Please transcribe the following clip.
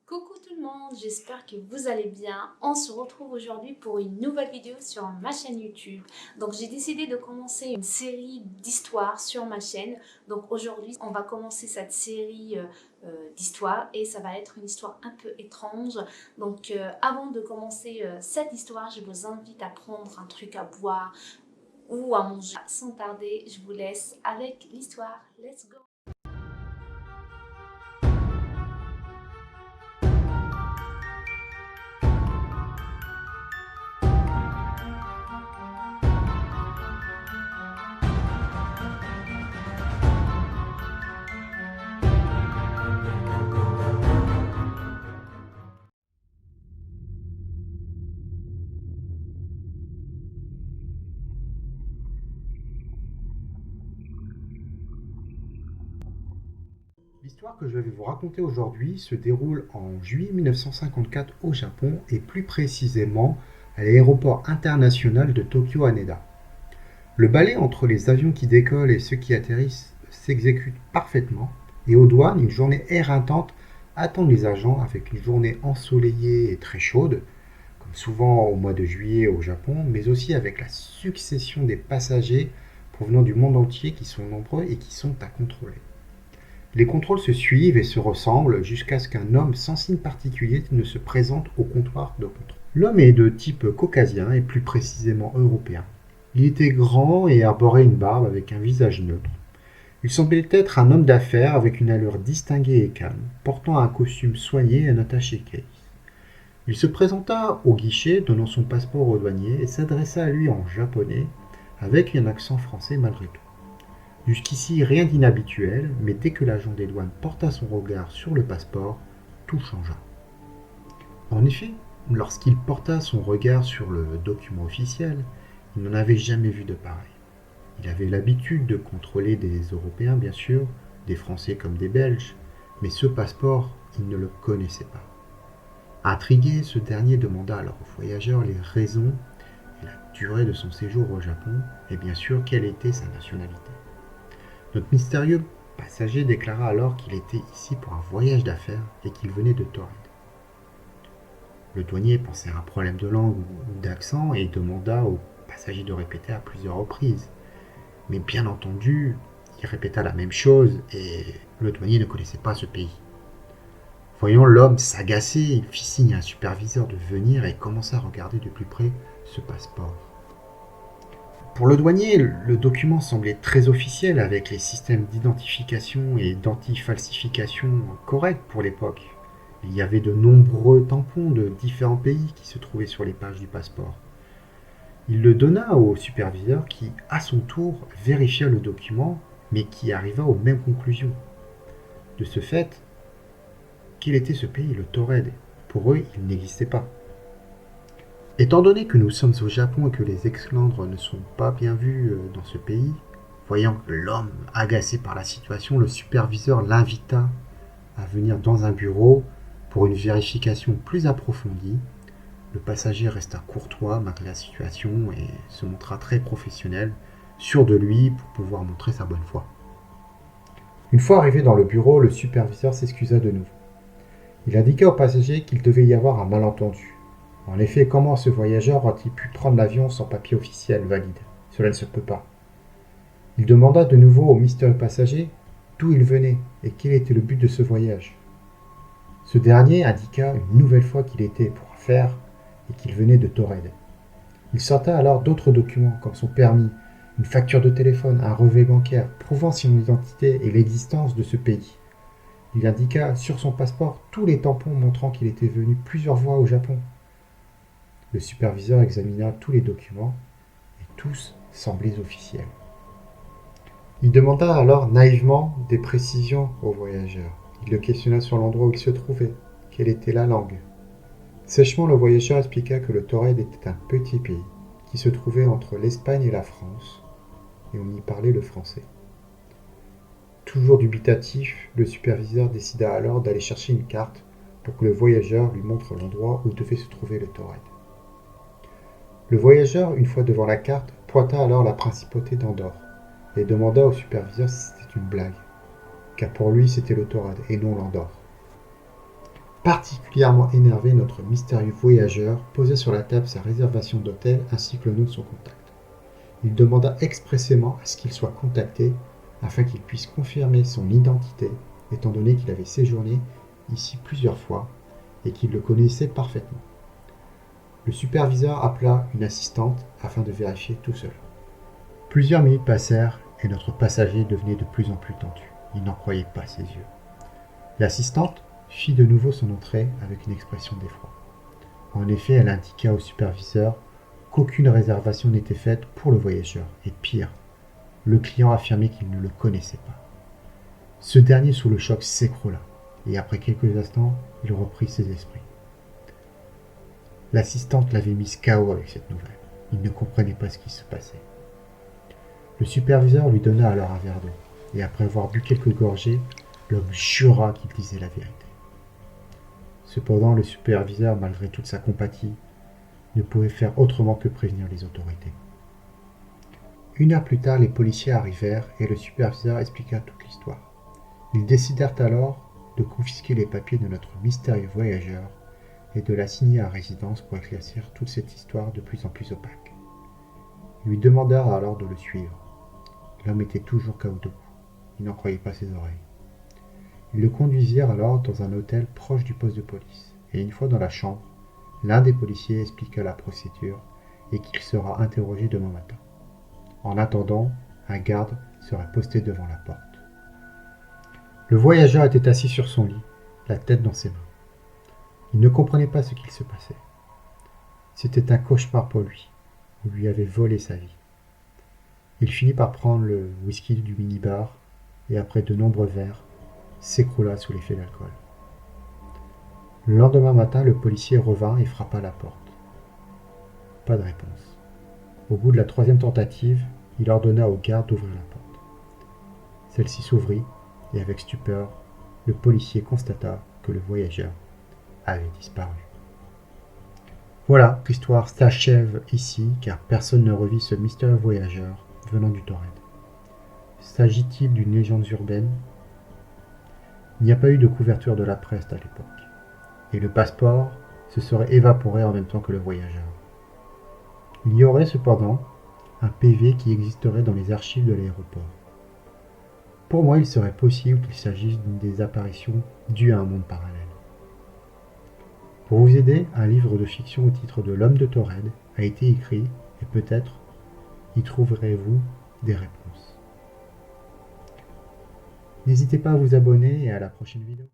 Coucou tout le monde, j'espère que vous allez bien. On se retrouve aujourd'hui pour une nouvelle vidéo sur ma chaîne YouTube. Donc j'ai décidé de commencer une série d'histoires sur ma chaîne. Donc aujourd'hui on va commencer cette série d'histoires et ça va être une histoire un peu étrange. Donc avant de commencer cette histoire, je vous invite à prendre un truc à boire ou à manger. Sans tarder, je vous laisse avec l'histoire. Let's go! L'histoire que je vais vous raconter aujourd'hui se déroule en juillet 1954 au Japon et plus précisément à l'aéroport international de Tokyo Haneda. Le balai entre les avions qui décollent et ceux qui atterrissent s'exécute parfaitement et aux douanes, une journée éreintante attend les agents avec une journée ensoleillée et très chaude, comme souvent au mois de juillet au Japon, mais aussi avec la succession des passagers provenant du monde entier qui sont nombreux et qui sont à contrôler. Les contrôles se suivent et se ressemblent jusqu'à ce qu'un homme sans signe particulier ne se présente au comptoir de contrôle. L'homme est de type caucasien et plus précisément européen. Il était grand et arborait une barbe avec un visage neutre. Il semblait être un homme d'affaires avec une allure distinguée et calme, portant un costume soigné et un attaché-case. Il se présenta au guichet, donnant son passeport au douanier et s'adressa à lui en japonais, avec un accent français malgré tout. Jusqu'ici, rien d'inhabituel, mais dès que l'agent des douanes porta son regard sur le passeport, tout changea. En effet, lorsqu'il porta son regard sur le document officiel, il n'en avait jamais vu de pareil. Il avait l'habitude de contrôler des Européens, bien sûr, des Français comme des Belges, mais ce passeport, il ne le connaissait pas. Intrigué, ce dernier demanda alors au voyageur les raisons et la durée de son séjour au Japon, et bien sûr quelle était sa nationalité. Notre mystérieux passager déclara alors qu'il était ici pour un voyage d'affaires et qu'il venait de Torred. Le douanier pensait à un problème de langue ou d'accent et demanda au passager de répéter à plusieurs reprises. Mais bien entendu, il répéta la même chose et le douanier ne connaissait pas ce pays. Voyant l'homme s'agacer, il fit signe à un superviseur de venir et commença à regarder de plus près ce passeport. Pour le douanier, le document semblait très officiel avec les systèmes d'identification et d'anti-falsification corrects pour l'époque. Il y avait de nombreux tampons de différents pays qui se trouvaient sur les pages du passeport. Il le donna au superviseur qui, à son tour, vérifia le document, mais qui arriva aux mêmes conclusions. De ce fait, quel était ce pays, le Torred? Pour eux, il n'existait pas. Étant donné que nous sommes au Japon et que les esclandres ne sont pas bien vus dans ce pays, voyant l'homme agacé par la situation, le superviseur l'invita à venir dans un bureau pour une vérification plus approfondie. Le passager resta courtois malgré la situation et se montra très professionnel, sûr de lui pour pouvoir montrer sa bonne foi. Une fois arrivé dans le bureau, le superviseur s'excusa de nouveau. Il indiqua au passager qu'il devait y avoir un malentendu. En effet, comment ce voyageur a-t-il pu prendre l'avion sans papier officiel valide? Cela ne se peut pas. Il demanda de nouveau au mystérieux passager d'où il venait et quel était le but de ce voyage. Ce dernier indiqua une nouvelle fois qu'il était pour affaires et qu'il venait de Torred. Il sorta alors d'autres documents comme son permis, une facture de téléphone, un relevé bancaire prouvant son identité et l'existence de ce pays. Il indiqua sur son passeport tous les tampons montrant qu'il était venu plusieurs fois au Japon. Le superviseur examina tous les documents et tous semblaient officiels. Il demanda alors naïvement des précisions au voyageur. Il le questionna sur l'endroit où il se trouvait, quelle était la langue. Sèchement, le voyageur expliqua que le Torred était un petit pays qui se trouvait entre l'Espagne et la France, et on y parlait le français. Toujours dubitatif, le superviseur décida alors d'aller chercher une carte pour que le voyageur lui montre l'endroit où devait se trouver le Torred. Le voyageur, une fois devant la carte, pointa alors la principauté d'Andorre et demanda au superviseur si c'était une blague, car pour lui c'était le Torred et non l'Andorre. particulièrement énervé, notre mystérieux voyageur posa sur la table sa réservation d'hôtel ainsi que le nom de son contact. Il demanda expressément à ce qu'il soit contacté afin qu'il puisse confirmer son identité, étant donné qu'il avait séjourné ici plusieurs fois et qu'il le connaissait parfaitement. Le superviseur appela une assistante afin de vérifier tout cela. Plusieurs minutes passèrent et notre passager devenait de plus en plus tendu. Il n'en croyait pas ses yeux. L'assistante fit de nouveau son entrée avec une expression d'effroi. En effet, elle indiqua au superviseur qu'aucune réservation n'était faite pour le voyageur, et pire, le client affirmait qu'il ne le connaissait pas. Ce dernier, sous le choc, s'écroula, et après quelques instants, il reprit ses esprits. L'assistante l'avait mis KO avec cette nouvelle. Il ne comprenait pas ce qui se passait. Le superviseur lui donna alors un verre d'eau, et après avoir bu quelques gorgées, l'homme jura qu'il disait la vérité. Cependant, le superviseur, malgré toute sa compatie, ne pouvait faire autrement que prévenir les autorités. 1 heure plus tard, les policiers arrivèrent et le superviseur expliqua toute l'histoire. Ils décidèrent alors de confisquer les papiers de notre mystérieux voyageur et de l'assigner à résidence pour éclaircir toute cette histoire de plus en plus opaque. Ils lui demandèrent alors de le suivre. L'homme était toujours KO debout. Il n'en croyait pas ses oreilles. Ils le conduisirent alors dans un hôtel proche du poste de police, et une fois dans la chambre, l'un des policiers expliqua la procédure et qu'il sera interrogé demain matin. En attendant, un garde serait posté devant la porte. Le voyageur était assis sur son lit, la tête dans ses mains. Il ne comprenait pas ce qu'il se passait. C'était un cauchemar pour lui. On lui avait volé sa vie. Il finit par prendre le whisky du minibar et après de nombreux verres, s'écroula sous l'effet d'alcool. Le lendemain matin, le policier revint et frappa à la porte. Pas de réponse. Au bout de la 3e tentative, il ordonna au garde d'ouvrir la porte. Celle-ci s'ouvrit et avec stupeur, le policier constata que le voyageur avait disparu. Voilà, l'histoire s'achève ici car personne ne revit ce mystérieux voyageur venant du Taured. S'agit-il d'une légende urbaine ? Il n'y a pas eu de couverture de la presse à l'époque, et le passeport se serait évaporé en même temps que le voyageur. Il y aurait cependant un PV qui existerait dans les archives de l'aéroport. Pour moi, il serait possible qu'il s'agisse d'une des apparitions dues à un monde parallèle. Pour vous aider, un livre de fiction au titre de L'homme de Taured a été écrit, et peut-être y trouverez-vous des réponses. N'hésitez pas à vous abonner et à la prochaine vidéo.